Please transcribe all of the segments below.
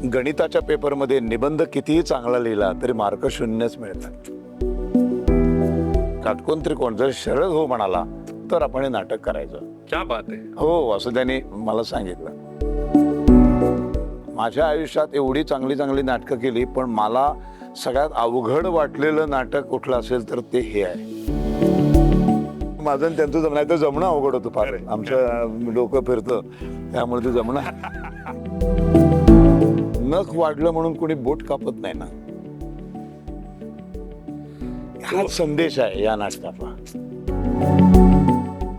गणिताच्या पेपरमध्ये निबंध कितीही चांगला लिहिला तरी मार्क शून्यच मिळतात. काटकोन त्रिकोण जर शरद हो म्हणाला तर आपण हे नाटक करायचं. क्या बात आहे. हो असं त्यांनी मला सांगितलं. माझ्या आयुष्यात एवढी चांगली चांगली नाटकं केली, पण मला सगळ्यात अवघड वाटलेलं नाटक कुठलं असेल तर ते हे आहे. माझं आणि त्यांचं जमणं, तर जमणं अवघड होतं फार. आमचं डोकं फिरतं, त्यामुळे ते जमणं. नख वाढलं म्हणून कोणी बोट कापत नाही ना. हा संदेश आहे या नाटकाचा.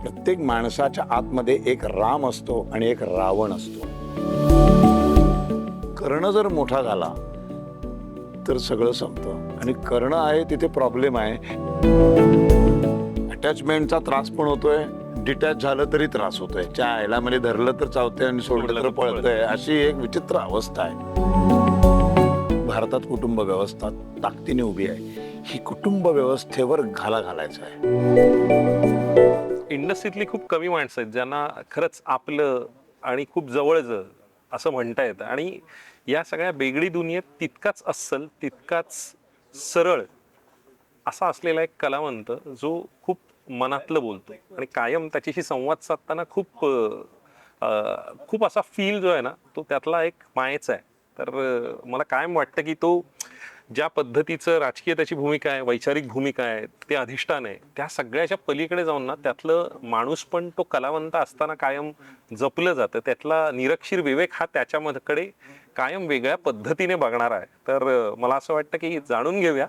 प्रत्येक माणसाच्या आतमध्ये एक राम असतो आणि एक रावण असतो. कर्ण जर मोठा झाला तर सगळं संपतं, आणि कर्ण आहे तिथे प्रॉब्लेम आहे. अटॅचमेंटचा त्रास पण होतोय, डिटॅच झालं तरी त्रास होतोय. आईला मध्ये धरलं तर चावतंय आणि सोडलं तर पळतंय, अशी एक विचित्र अवस्था आहे. भारतात कुटुंब व्यवस्था ताकदीने उभी आहे. ही कुटुंब व्यवस्थेवर घाला घालायचा आहे. इंडस्ट्रीतली खूप कमी माणसं आहेत ज्यांना खरंच आपलं आणि खूप जवळचं असं म्हणता येतं, आणि या सगळ्या बेगडी दुनियेत तितकाच अस्सल, तितकाच सरळ असा असलेला एक कलावंत जो खूप मनातलं बोलतो आणि कायम त्याच्याशी संवाद साधताना खूप खूप असा फील जो आहे ना, तो त्यातला एक मायेचा आहे. तर मला कायम वाटतं की तो ज्या पद्धतीचं राजकीय त्याची भूमिका आहे, वैचारिक भूमिका आहे, ते अधिष्ठान आहे, त्या सगळ्याच्या पलीकडे जाऊन ना त्यातलं माणूस पण तो कलावंत असताना कायम जपलं जातं. त्यातला निरक्षीर विवेक हा त्याच्याकडे कायम वेगळ्या पद्धतीने बघणारा आहे. तर मला असं वाटतं की जाणून घेऊया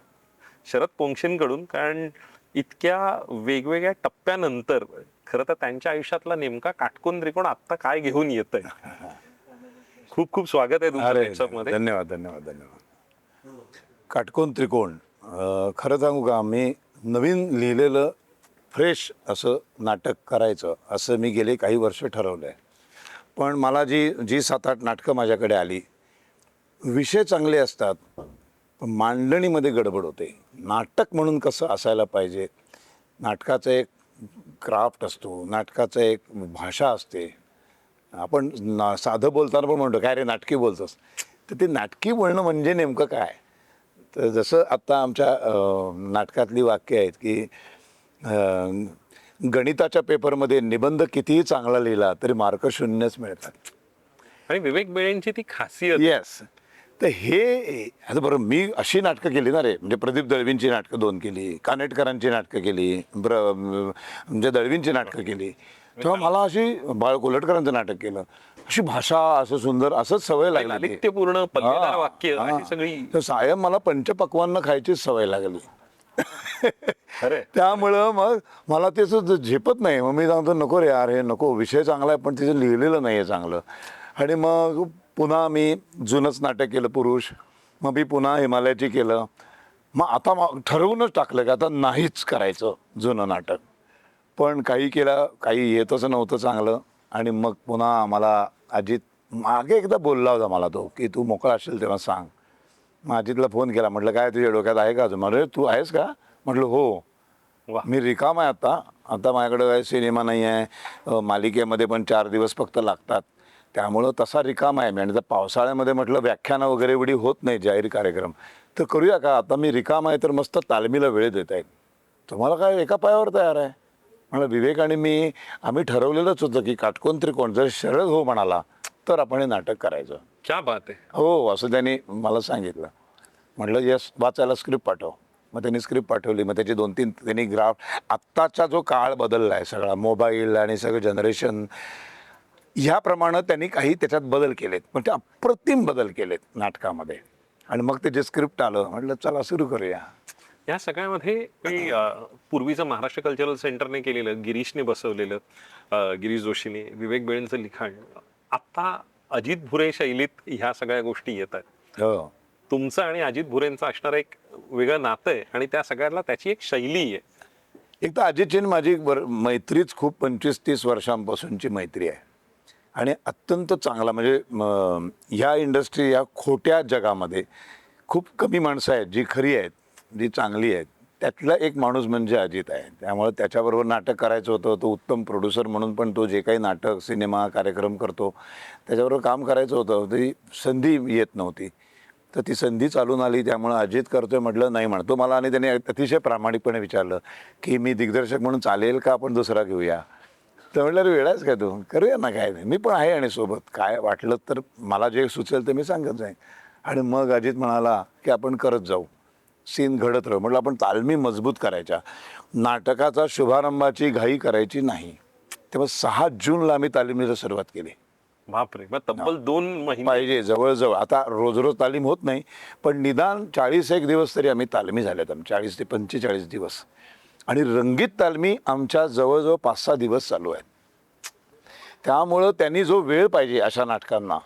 शरद पोंक्षेंकडून, कारण इतक्या वेगवेगळ्या टप्प्यानंतर खरं तर त्यांच्या आयुष्यातला नेमका काटकोन त्रिकोण आत्ता काय घेऊन येतंय. खूप खूप स्वागत आहे तुमचं. धन्यवाद धन्यवाद धन्यवाद. काटकोन त्रिकोण खरं सांगू का, मी नवीन लिहिलेलं फ्रेश असं नाटक करायचं असं मी गेले काही वर्ष ठरवलं आहे. पण मला जी 7-8 नाटकं माझ्याकडे आली, विषय चांगले असतात पण मांडणीमध्ये गडबड होते. नाटक म्हणून कसं असायला पाहिजे, नाटकाचं एक क्राफ्ट असतो, नाटकाचं एक भाषा असते. आपण साधं बोलताना पण म्हणतो काय रे नाटकी बोलतोस, तर ते नाटकी बोलणं म्हणजे नेमकं काय. तर जसं आत्ता आमच्या नाटकातली वाक्य आहेत की गणिताच्या पेपरमध्ये निबंध कितीही चांगला लिहिला तरी मार्क शून्यच मिळतात. आणि विवेक बेळेंची ती खासियत. येस. तर हे आता बरं, मी अशी नाटकं केली ना रे, म्हणजे प्रदीप दळवींची नाटकं 2 केली, कानेटकरांची नाटकं केली, म्हणजे दळवींची नाटकं केली, तेव्हा मला अशी बाळ कोल्हटकरांचं नाटक केलं, अशी भाषा असं सुंदर असंच सवय लागली. साहित्यपूर्ण पल्लेदार वाक्य अशी सगळी. तर सायम मला पंचपक्वान्न खायची सवय लागली. त्यामुळं मग मला त्याचं झेपत नाही. मग मी सांगतो नको रे यार, हे नको, विषय चांगला आहे पण तिचं लिहिलेलं नाही आहे चांगलं. आणि मग पुन्हा मी जुनंच नाटक केलं पुरुष, मग मी पुन्हा हिमालयाची केलं. मग आता ठरवूनच टाकलं की आता नाहीच करायचं जुनं नाटक. पण काही केलं, काही येतच नव्हतं चांगलं. आणि मग पुन्हा मला अजित मागे एकदा बोलला होता मला तो की तू मोकळा असेल तेव्हा सांग. मग अजितला फोन केला, म्हटलं काय तुझ्या डोक्यात आहे का अजून. म्हणजे तू आहेस का, म्हटलं हो. मी रिकाम आहे आता माझ्याकडं काही सिनेमा नाही आहे, मालिकेमध्ये पण 4 दिवस फक्त लागतात, त्यामुळं तसा रिकाम आहे मी. आणि जर पावसाळ्यामध्ये म्हटलं व्याख्यानं वगैरे एवढी होत नाही, जाहीर कार्यक्रम, तर करूया का, आता मी रिकाम आहे तर मस्त तालमीला वेळ देता येईल, तुम्हाला काय एका पायावर तयार आहे. म्हणलं विवेक आणि मी आम्ही ठरवलेलंच होतं की काटकोन त्रिकोण जर शरद हो म्हणाला तर आपण हे नाटक करायचं. क्या बात आहे. हो असं त्यांनी मला सांगितलं. म्हटलं यस, वाचायला स्क्रिप्ट पाठव. मग त्यांनी स्क्रिप्ट पाठवली. मग त्याची 2-3 त्यांनी ग्राफ्ट. आत्ताचा जो काळ बदलला आहे सगळा, मोबाईल आणि सगळं जनरेशन, ह्याप्रमाणे त्यांनी काही त्याच्यात बदल केलेत, पण ते अप्रतिम बदल केलेत नाटकामध्ये. आणि मग ते जे स्क्रिप्ट आलं, म्हटलं चला सुरू करूया. या सगळ्यामध्ये काही पूर्वीचं महाराष्ट्र कल्चरल सेंटरने केलेलं, गिरीशने बसवलेलं, गिरीश जोशीने, विवेक बेळेंचं लिखाण, आता अजित भुरे शैलीत ह्या सगळ्या गोष्टी येत आहेत. हो. तुमचं आणि अजित भुरेंचं असणारं एक वेगळं नातं आहे आणि त्या सगळ्याला त्याची एक शैली आहे. एक तर अजितची माझी मैत्रीच खूप 25-30 वर्षांपासूनची मैत्री आहे. आणि अत्यंत चांगला, म्हणजे ह्या इंडस्ट्री, या खोट्या जगामध्ये खूप कमी माणसं आहेत जी खरी आहेत, जी चांगली आहेत. त्यातला एक माणूस म्हणजे अजित आहे. त्यामुळे त्याच्याबरोबर नाटक करायचं होतं. तो उत्तम प्रोड्युसर म्हणून पण तो जे काही नाटक, सिनेमा, कार्यक्रम करतो त्याच्याबरोबर काम करायचं होतं. ती संधी येत नव्हती. तर ती संधी चालून आली. त्यामुळं अजित करतोय म्हटलं नाही म्हणतो मला. आणि त्याने अतिशय प्रामाणिकपणे विचारलं की मी दिग्दर्शक म्हणून चालेल का आपण दुसरा घेऊया. तर म्हटलं अरे वेळाच काय तू, करूया ना, काय नाही, मी पण आहे आणि सोबत काय वाटलं तर मला जे सुचेल ते मी सांगत जाईन. आणि मग अजित म्हणाला की आपण करत जाऊ, सीन घडत राहू. म्हटलं आपण तालमी मजबूत करायच्या, नाटकाचा शुभारंभाची घाई करायची नाही. तेव्हा 6 जूनला आम्ही तालीमीला सुरुवात केली. बापरे, मग तब्बल 2 महिने. पाहिजे जवळजवळ. आता रोज रोज तालीम होत नाही, पण निदान 40 दिवस तरी आम्ही तालमी झाल्यात. 40 ते 45 दिवस. आणि रंगीत तालमी आमच्या जवळजवळ 5-6 दिवस चालू आहेत. त्यामुळं त्यांनी जो वेळ पाहिजे अशा नाटकांना,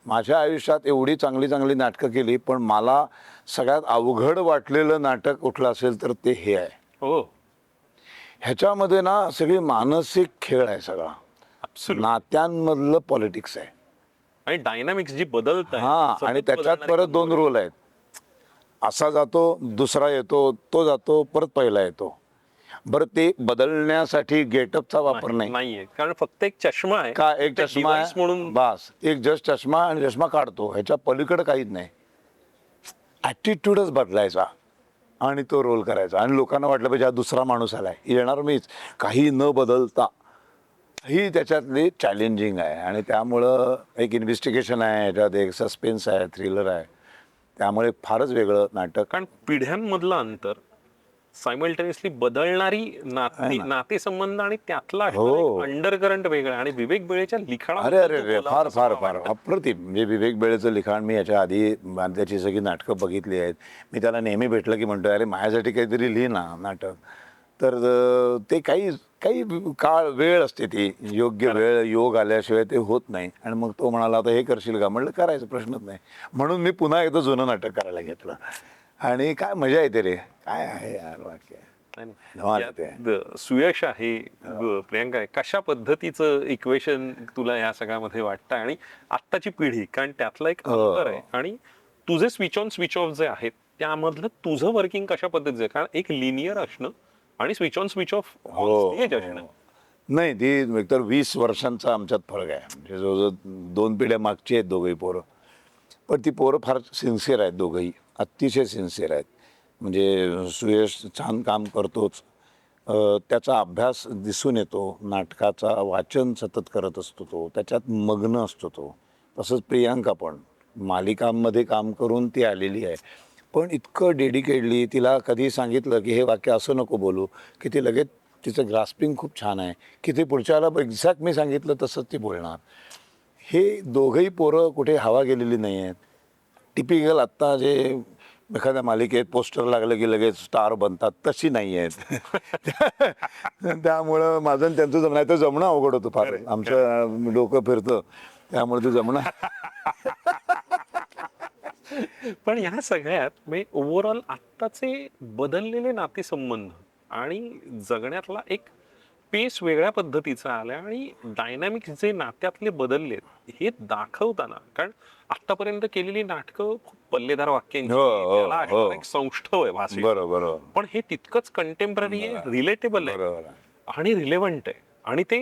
माझ्या आयुष्यात एवढी चांगली चांगली नाटकं केली, पण मला सगळ्यात अवघड वाटलेलं नाटक कुठलं असेल तर ते हे आहे. हो, ह्याच्यामध्ये ना सगळी मानसिक खेळ आहे सगळा. Absolutely. नात्यांमधलं पॉलिटिक्स आहे. आणि डायनामिक्स जी बदलत आहे, हा, सतत आणि त्याच्यात बदलणारी परत 2 रोल आहेत. असा जातो, दुसरा येतो, तो जातो, परत पहिला येतो. बरं, ते बदलण्यासाठी गेटअपचा वापर नाही. नाहीये, कारण फक्त एक चष्मा आहे का एक ते चष्मा device म्हणून. आहे बस, एक जस्ट चष्मा, आणि चष्मा काढतो, ह्याच्या पलीकडे काहीच नाही. ॲटिट्यूडच बदलायचा आणि तो रोल करायचा. आणि लोकांना वाटलं पाहिजे हा दुसरा माणूस आलाय, येणार मीच, काही न बदलता. ही त्याच्यातली चॅलेंजिंग आहे. आणि त्यामुळं एक इन्व्हेस्टिगेशन आहे, ह्याच्यात एक सस्पेन्स आहे, थ्रिलर आहे. त्यामुळे फारच वेगळं नाटक. कारण पिढ्यांमधलं अंतर, सायमल्टेनियसली बदलणारी नातेसंबंध, आणि त्यातला हो. अंडरकरंट वेगळा. आणि विवेक बेळेच्या अरे लिखाणाबद्दल अरे तू अरे, बोलावं फार असं फार मला फार वाटतं. अप्रतिम. म्हणजे विवेक बेळेचं लिखाण मी याच्या आधी त्याची सगळी नाटकं बघितली आहेत. मी त्याला नेहमी भेटलं की म्हणतो अरे माझ्यासाठी काहीतरी लिही ना नाटक. तर ते काही काही काळ वेळ असते, ती योग्य वेळ योग आल्याशिवाय ते होत नाही. आणि मग तो म्हणाला आता हे करशील का, म्हटलं करायचं, प्रश्नच नाही. म्हणून मी पुन्हा एकदा जुनं नाटक करायला घेतलं. आणि काय मजा येते रे, काय आहे यार वाक्य. धमाल येते. यात सुयश आहे, प्रियांका आहे, कशा पद्धतीचं इक्वेशन तुला या सगळ्यामध्ये वाटतं? आणि आत्ताची पिढी, कारण त्यातला एक अंतर आहे. आणि तुझे स्विच ऑन स्विच ऑफ जे आहेत त्यामधलं तुझं वर्किंग कशा पद्धतीचं आहे? कारण एक लिनियर असणं आणि स्विच ऑन स्विच ऑफ असणं. नाही, ती एकतर 20 वर्षांचा आमच्यात फरक आहे. म्हणजे जवळजवळ 2 पिढ्या मागची आहेत दोघंही पोरं. पण ती पोरं फार सिन्सिअर आहेत दोघंही, अतिशय सिन्सिअर आहेत. म्हणजे सुयश छान काम करतोच, त्याचा अभ्यास दिसून येतो, नाटकाचा वाचन सतत करत असतो तो, त्याच्यात मग्न असतो तो. तसंच प्रियांका पण मालिकांमध्ये काम करून ती आलेली आहे. पण इतकं डेडिकेटली, तिला कधी सांगितलं की हे वाक्य असं नको बोलू, की ती लगेच, तिचं ग्रास्पिंग खूप छान आहे की ते पुढच्याला एक्झॅक्ट मी सांगितलं तसंच ती बोलणार. हे दोघंही पोरं कुठे हवा गेलेली नाही आहेत. टिपिकल आत्ता जे एखाद्या मालिकेत पोस्टर लागलं की लगेच स्टार बनतात तशी नाही आहेत. त्यामुळं माझं आणि त्यांचं जमणं, तर जमणं अवघड होतं फार. आमचं डोकं फिरतं, त्यामुळे ते जमणं. पण या सगळ्यात म्हणजे ओव्हरऑल आत्ताचे बदललेले नातेसंबंध आणि जगण्यातला एक पेस वेगळ्या पद्धतीचा आलाय, आणि डायनामिक्स जे नात्यातले बदललेत हे दाखवताना, कारण आतापर्यंत केलेली नाटकं खूप पल्लेदार वाक्यांची, त्याला असणारं एक सौष्ठव आहे भाषेत. बरोबर. पण हे तितकंच कंटेम्पररी आहे, रिलेटेबल आहे बरोबर. आणि रिलेव्हंट आहे. आणि ते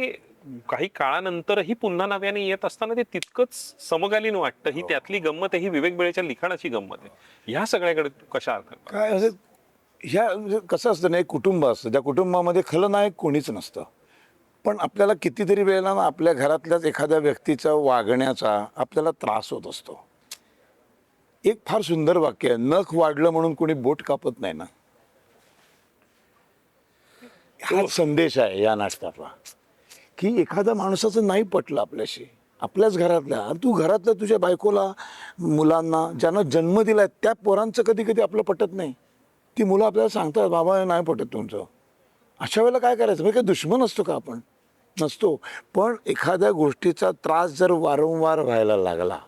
काही काळानंतरही पुन्हा नव्याने येत असताना ते तितकंच समकालीन वाटतं. ही त्यातली गंमत आहे, ही विवेक बेळेच्या लिखाणाची गंमत आहे. ह्या सगळ्याकडे तू कशा अर्थ? काय असं ह्या म्हणजे कसं असतं ना, एक कुटुंब असतं, त्या कुटुंबामध्ये खलनायक कोणीच नसतं. पण आपल्याला कितीतरी वेळेला ना आपल्या घरातल्याच एखाद्या व्यक्तीचा वागण्याचा आपल्याला त्रास होत असतो. एक फार सुंदर वाक्य आहे, नख वाढलं म्हणून कोणी बोट कापत नाही ना. हा संदेश आहे या नाटकातला, की एखाद्या माणसाचं नाही पटलं आपल्याशी, आपल्याच घरातल्या, आणि तू घरातल्या तुझ्या बायकोला, मुलांना, ज्यांना जन्म दिलाय त्या पोरांचं कधी कधी आपलं पटत नाही. ती मुलं आपल्याला सांगतात बाबा हे नाही पटत तुमचं. अशा वेळेला काय करायचं? म्हणजे काय दुश्मन असतो का आपण? नसतो. पण एखाद्या गोष्टीचा त्रास जर वारंवार व्हायला लागला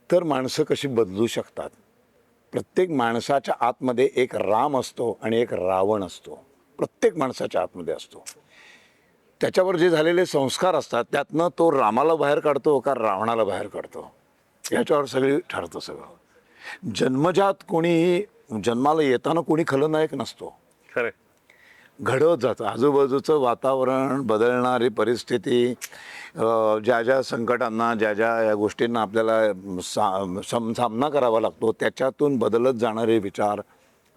तर माणसं कशी बदलू शकतात. प्रत्येक माणसाच्या आतमध्ये एक राम असतो आणि एक रावण असतो. प्रत्येक माणसाच्या आतमध्ये असतो. त्याच्यावर जे झालेले संस्कार असतात त्यातनं तो रामाला बाहेर काढतो का रावणाला बाहेर काढतो, याच्यावर सगळी ठरतं सगळं. जन्मजात कोणीही जन्माला येताना कोणी खलनायक नसतो. खरंय. घडत जातं आजूबाजूचं वातावरण, बदलणारी परिस्थिती, ज्या ज्या संकटांना, ज्या ज्या या गोष्टींना आपल्याला सामना करावा लागतो, त्याच्यातून बदलत जाणारे विचार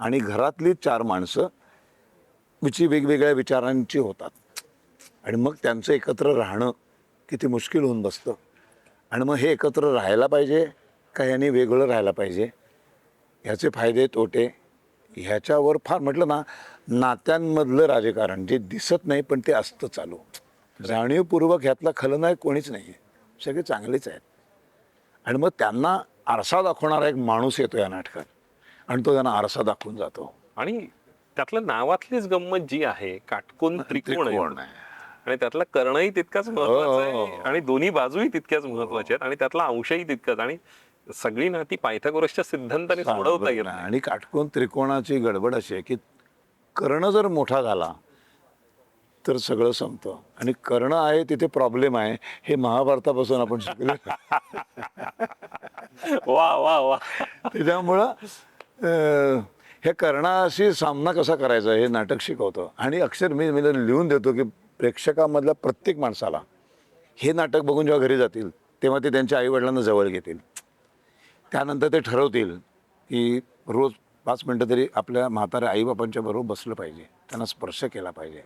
आणि घरातली 4 माणसं वेगवेगळ्या विचारांची होतात आणि मग त्यांचं एकत्र राहणं किती मुश्किल होऊन बसतं. आणि मग हे एकत्र राहायला पाहिजे का ह्याने वेगळं राहायला पाहिजे, ह्याचे फायदे तोटे, ह्याच्यावर फार म्हटलं ना, नात्यांमधलं राजकारण जे दिसत नाही पण ते असतं चालू. जाणीवपूर्वक ह्यातला खलनायक कोणीच नाही आहे, सगळे चांगलेच आहेत. आणि मग त्यांना आरसा दाखवणारा एक माणूस येतो या नाटकात आणि तो त्यांना आरसा दाखवून जातो. आणि त्यातलं नावातलीच गंमत जी आहे, काटकोन त्रिकोण त्रिकोण आहे आणि त्यातला कर्णही तितकाच महत्वाचा आहे हो. आणि दोन्ही बाजूही तितक्याच महत्वाच्या आहेत आणि त्यातला अंशही तितकाच. आणि सगळी नाती पायथागोरसच्या सिद्धांताने सोडवता येत नाही. आणि काटकोन त्रिकोणाची गडबड अशी आहे की कर्ण जर मोठा झाला तर सगळं संपतं आणि कर्ण आहे तिथे प्रॉब्लेम आहे, हे महाभारतापासून आपण शिकलो. वा वा वा. त्याच्यामुळं हे कर्णाशी सामना कसा करायचा हे नाटक शिकवतं. आणि अक्षर मी लिहून देतो की प्रेक्षकामधल्या प्रत्येक माणसाला हे नाटक बघून जेव्हा घरी जातील तेव्हा ते त्यांच्या आईवडिलांना जवळ घेतील. त्यानंतर ते ठरवतील की रोज 5 मिनटं तरी आपल्या म्हाताऱ्या आईबापांच्या बरोबर बसलं पाहिजे, त्यांना स्पर्श केला पाहिजे.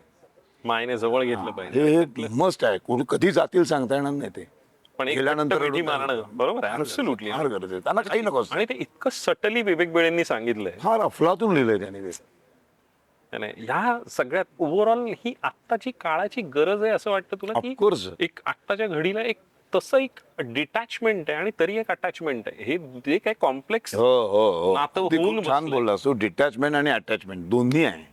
मायने जवळ घेतलं पाहिजे. हे मस्ट आहे. कोणी कधी जातील सांगता येणार नाही ते. पण एक गेल्यानंतर मिठी मारणं बरोबर आहे, absolutely. फार गरजेचं आहे. त्यांना काही नको असतं. आणि ते इतकं सटली विवेक बेळेंनी सांगितलंय. फार अफलातून लिहिलंय त्याने ते. नाही, ह्या सगळ्यात ओव्हरऑल ही आत्ताची काळाची गरज आहे असं वाटतं तुला, की ऑफकोर्स. एक आत्ताच्या घडीला एक तसं एक डिटॅचमेंट आहे आणि तरी एक अटॅचमेंट आहे. हे जे काय कॉम्प्लेक्स हो हो हो नातं अगदी होऊन खूप छान बसलंय. बोललास तू. डिटॅचमेंट आणि अटॅचमेंट दोन्ही आहे.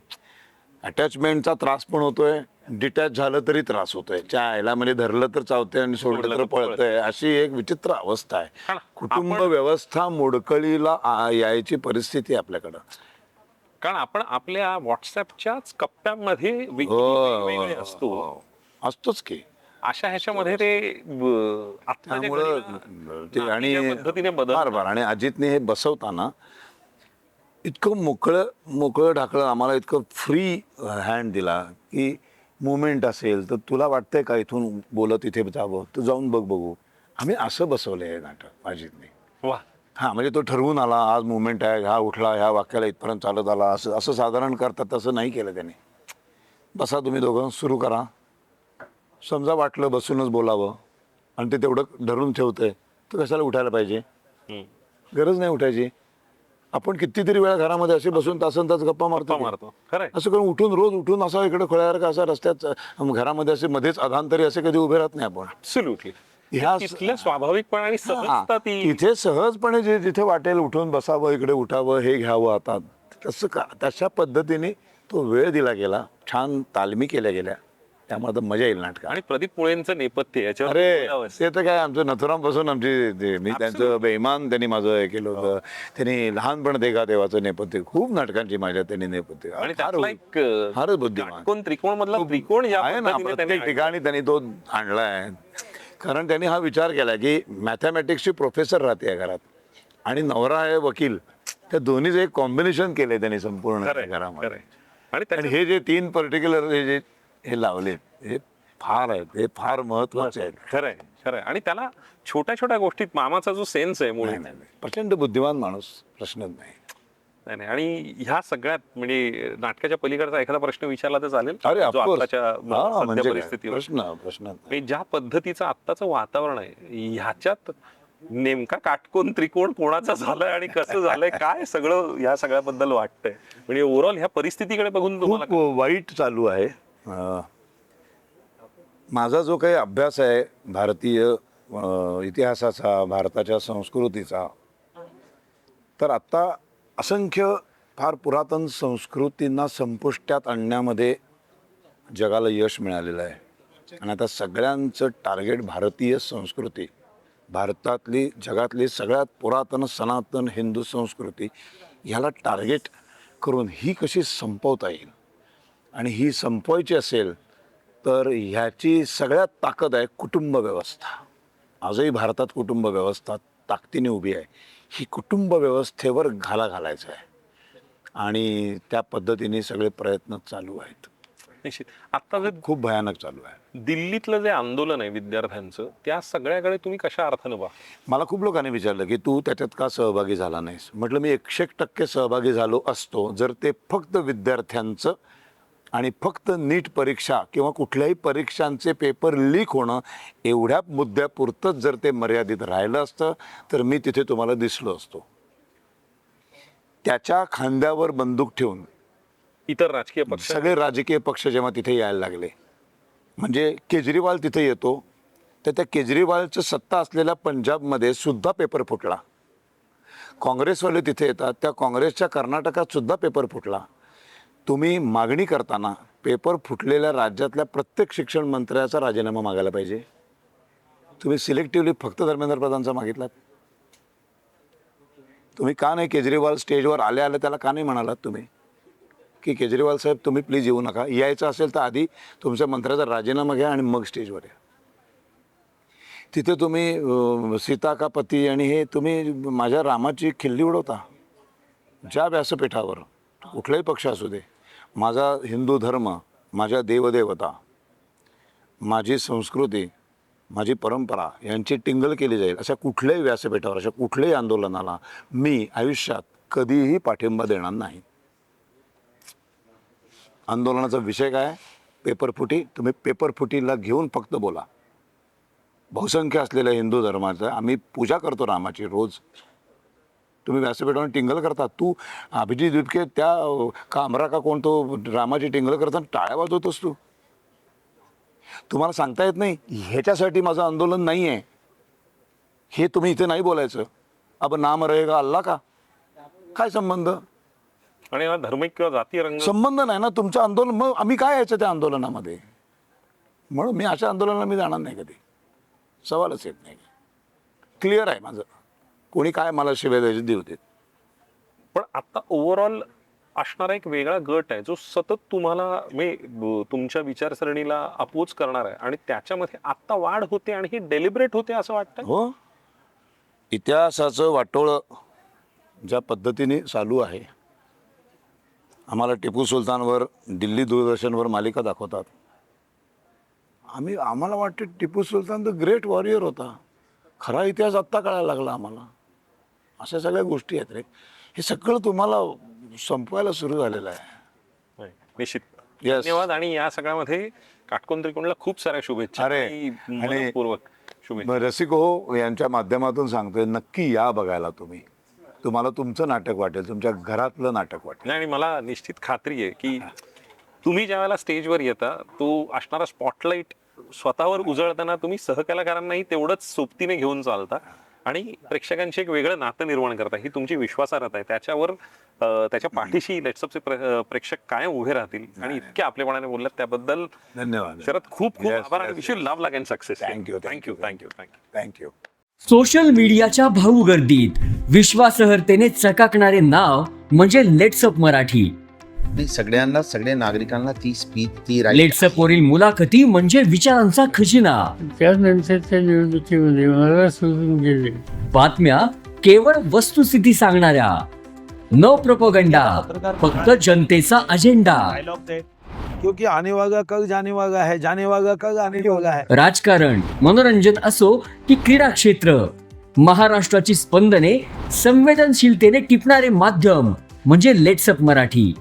अटॅचमेंटचा त्रास पण होतोय, डिटॅच झालं तरी त्रास होतोय. च्या मध्ये धरलं तर चावतंय आणि सोडलं तर पळतंय, अशी एक विचित्र अवस्था आहे. कारण कुटुंब आपण- व्यवस्था मोडकळीला यायची परिस्थिती आहे आपल्याकडं. कारण आपण आपल्या व्हॉट्सअपच्याच कप्प्यामध्ये वेगवेगळे असतो. असतोच की. अशा ह्याच्यामध्ये ते आत्ताच्या त्यामुळं घडीला ते आणि नातीच्या पद्धतीने बदल. बरोबर. आणि अजितने हे बसवताना इतकं मोकळं ढाकळं आम्हाला इतकं फ्री हँड दिला की मुवमेंट असेल तर तुला वाटतंय का इथून बोलत इथे जावं, तर जाऊन बघू. आम्ही असं बसवलंय हे नाटक अजितने. वा. हां, म्हणजे तो ठरवून आला, आज मुवमेंट आहे, हा उठला, ह्या वाक्याला इथपर्यंत चालत आला, असं साधारण करतात तसं नाही केलं त्याने. बसा तुम्ही दोघं, सुरू करा. समजा वाटलं बसूनच बोलावं आणि ते तेवढं धरून ठेवतंय तर कशाला उठायला पाहिजे? हम्म. गरज नाही उठायची. आपण कितीतरी वेळा घरामध्ये असे बसून तासन तास गप्पा मारतो. खरंय. असं करून रोज उठून असा इकडे खोळ्यासारखा असा रस्त्यात घरामध्ये असे मध्येच अधांतरी असे कधी उभे राहत नाही आपण. ऍब्सोल्युटली. ह्या तिथल्या स्वाभाविकपणा आणि सहजता ती. तिथे सहजपणे जे जिथे वाटेल उठून बसावं, इकडे उठावं, हे घ्यावं. आता तसं का तशा पद्धतीने तो वेळ दिला गेला, छान तालमी केल्या गेल्या, त्यामुळे मजा येईल नाटकात. आणि प्रदीप मुळेंचं नेपथ्य याच्यावर अरे बोलावंच. ते तर काय आमचं नथुरामपासून मी त्यांचं बेईमान त्यांनी माझं हे केलं होतं. त्यांनी लहानपण देवाचं नेपथ्य, खूप नाटकांची माझ्या त्यांनी नेपथ्य. आणि फार त्यातला एक फारच बुद्धिमान काटकोन त्रिकोण मधला त्रिकोण या आहे ना. पद्धतीने प्रत्येक त्यांनी ठिकाणी त्यांनी तो आणलाय. कारण त्यांनी हा विचार केला की मॅथमॅटिक्सची प्रोफेसर राहते या घरात आणि नवरा आहे वकील, त्या दोन्हीचं एक कॉम्बिनेशन केलंय त्यांनी संपूर्ण खरंय, घरामध्ये. खरंय. आणि आणि त्याच्यात हे जे 3 पर्टिक्युलर हे लावले हे फार आहेत, हे फार महत्वाचे आहेत. खरंय खरंय. आणि त्याला छोट्या छोट्या गोष्टीत मामाचा जो सेन्स आहे मुळे, नाही. प्रचंड बुद्धिमान माणूस, प्रश्नच नाही. नाही नाही. आणि ह्या सगळ्यात म्हणजे नाटकाच्या पलीकडचा एखादा प्रश्न विचारला तर चालेल? अरे जो ऑफकोर्स. आत्ताच्या सध्या म्हणजे काय? परिस्थितीवर प्रश्न म्हणजे ज्या पद्धतीचं आत्ताचं वातावरण आहे ह्याच्यात नेमका काटकोन त्रिकोण कोणाचा झालाय आणि कसं झालंय, काय सगळं या सगळ्याबद्दल वाटतंय म्हणजे ओव्हरऑल ह्या परिस्थितीकडे बघून तुम्हाला खूप वाईट चालू आहे. माझा जो काही अभ्यास आहे भारतीय इतिहासाचा, भारताच्या संस्कृतीचा, तर आत्ता असंख्य फार पुरातन संस्कृतींना संपुष्टात आणण्यामध्ये जगाला यश मिळालेलं आहे. आणि आता सगळ्यांचं टार्गेट भारतीय संस्कृती, भारतातली जगातली सगळ्यात पुरातन सनातन हिंदू संस्कृती, ह्याला टार्गेट करून ही कशी संपवता येईल. आणि ही संपवायची असेल तर ह्याची सगळ्यात ताकद आहे कुटुंब व्यवस्था. आजही भारतात कुटुंब व्यवस्था ताकदीने उभी आहे. ही कुटुंब व्यवस्थेवर घालायचा आहे. आणि त्या पद्धतीने सगळे प्रयत्न चालू आहेत. निश्चित. आता जे खूप भयानक चालू आहे. दिल्लीतलं जे आंदोलन आहे विद्यार्थ्यांचं, त्या सगळ्याकडे तुम्ही कशा अर्थानं पहा? मला खूप लोकांनी विचारलं की तू त्याच्यात का सहभागी झाला नाहीस. म्हटलं मी 100% सहभागी झालो असतो जर ते फक्त विद्यार्थ्यांचं आणि फक्त नीट परीक्षा किंवा कुठल्याही परीक्षांचे पेपर लीक होणं एवढ्या मुद्द्यापुरतंच जर ते मर्यादित राहिलं असतं तर मी तिथे तुम्हाला दिसलो असतो. त्याच्या खांद्यावर बंदूक ठेवून इतर राजकीय पक्ष सगळे राजकीय पक्ष जेव्हा तिथे यायला लागले, म्हणजे केजरीवाल तिथे येतो तर त्या केजरीवालचं सत्ता असलेल्या पंजाबमध्ये सुद्धा पेपर फुटला. काँग्रेसवाले तिथे येतात, त्या काँग्रेसच्या कर्नाटकात सुद्धा पेपर फुटला. तुम्ही मागणी करताना पेपर फुटलेल्या राज्यातल्या प्रत्येक शिक्षण मंत्र्याचा राजीनामा मागायला पाहिजे. तुम्ही सिलेक्टिव्हली फक्त धर्मेंद्र प्रधानचा मागितलात. तुम्ही का नाही केजरीवाल स्टेजवर आले त्याला का नाही म्हणालात तुम्ही की केजरीवाल साहेब तुम्ही प्लीज येऊ नका, यायचं असेल तर आधी तुमच्या मंत्र्याचा राजीनामा घ्या आणि मग स्टेजवर या. तिथे तुम्ही सीता का पती आणि हे तुम्ही माझ्या रामाची खिल्ली उडवता. ज्या व्यासपीठावर कुठलाही पक्ष असू दे, माझा हिंदू धर्म, माझ्या देवदेवता, माझी संस्कृती, माझी परंपरा यांची टिंगल केली जाईल अशा कुठल्याही व्यासपीठावर, अशा कुठल्याही आंदोलनाला मी आयुष्यात कधीही पाठिंबा देणार नाही. आंदोलनाचा विषय काय? पेपरफुटी. तुम्ही पेपरफुटीला घेऊन फक्त बोला. बहुसंख्य असलेल्या हिंदू धर्माचं आम्ही पूजा करतो रामाची रोज. तुम्ही व्यासपीठावर टिंगल करता. तू अभिजित विपके त्या कामरा का कोण तो रामाची टिंगल करताना टाळ्या वाजवतोस तू. तुम्हाला सांगता येत नाही ह्याच्यासाठी माझं आंदोलन नाही आहे हे तुम्ही इथे नाही बोलायचं. अब नाम रहेगा अल्लाह का, काय संबंध? आणि याला धार्मिक किंवा जातीय रंग संबंध नाही ना तुमचं आंदोलन. मग आम्ही काय यायचं त्या आंदोलनामध्ये? म्हणून मी अशा आंदोलनाला मी जाणार नाही कधी. सवालच येत नाही. क्लिअर आहे माझं. कोणी काय मला शिव्या द्यायची देऊ देत. पण आता ओव्हरऑल असणारा एक वेगळा गट आहे जो सतत तुम्हाला तुमच्या विचारसरणीला अपोज करणार आहे आणि त्याच्यामध्ये आत्ता वाढ होते आणि ही डेलिब्रेट होते असं वाटतं. हो, इतिहासाचं वाटोळं ज्या पद्धतीने चालू आहे. आम्हाला टिपू सुलतानवर दिल्ली दूरदर्शनवर मालिका दाखवतात. आम्हाला वाटतं Tipu Sultan the great warrior होता. खरा इतिहास आत्ता कळायला लागला आम्हाला. अशा सगळ्या गोष्टी आहेत रे. हे सगळं तुम्हाला संपवायला सुरू झालेलं आहे. निश्चित. Yes. धन्यवाद. आणि या सगळ्यामध्ये काटकोन त्रिकोणला खूप साऱ्या शुभेच्छा अरे, आणि आणि मनपूर्वक शुभेच्छा. रसिक हो, यांच्या माध्यमातून सांगतोय नक्की या बघायला तुम्ही. तुम्हाला तुमचं नाटक वाटेल, तुमच्या घरातलं नाटक वाटेल. आणि मला निश्चित खात्री आहे की तुम्ही ज्या वेळेला स्टेजवर येता तो असणारा स्पॉटलाईट स्वतःवर उजळताना तुम्ही सहकलाकारांनाही तेवढंच सोबतीने घेऊन चालता आणि प्रेक्षकांशी एक वेगळं नातं निर्माण करता. ही तुमची विश्वासार्हता आहे. त्याच्यावर त्याच्या पाठीशी लेट्सअपचे प्रेक्षक कायम उभे राहतील. आणि इतक्या आपलेपणाने बोललात त्याबद्दल धन्यवाद. शरद खूप खूप Yes, आभार आणि yes, wish you love luck and success. Thank you thank you thank you thank you. Thank you. Social मीडियाच्या भाऊ गर्दीत विश्वासार्हतेने चकाकणारे नाव म्हणजे लेट्सअप मराठी. सगळ्यांना, सगळ्या नागरिकांना ती स्पीच, ती right लेट्सअप वरील मुलाखती म्हणजे विचारांचा खजिना. त्यानंतरच्या निवडणुकीमध्ये मला सोडून गेले. बातम्या केवळ वस्तुस्थिती सांगणाऱ्या, न प्रोपोगंडा, फक्त जनतेचा अजेंडा. क्योंकि आने वाला कल जाने वाला है, जाने वाला कल आने वाला है. राजकारण, मनोरंजन असो की क्रीडा क्षेत्र, महाराष्ट्राची स्पंदने संवेदनशीलतेने टिपणारे माध्यम म्हणजे लेट्सअप मराठी.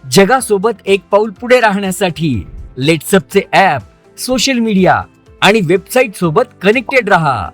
जगासोबत एक पाऊल पुढे राहण्यासाठी लेट्सअपचे ॲप, सोशल मीडिया आणि वेबसाईट सोबत कनेक्टेड रहा.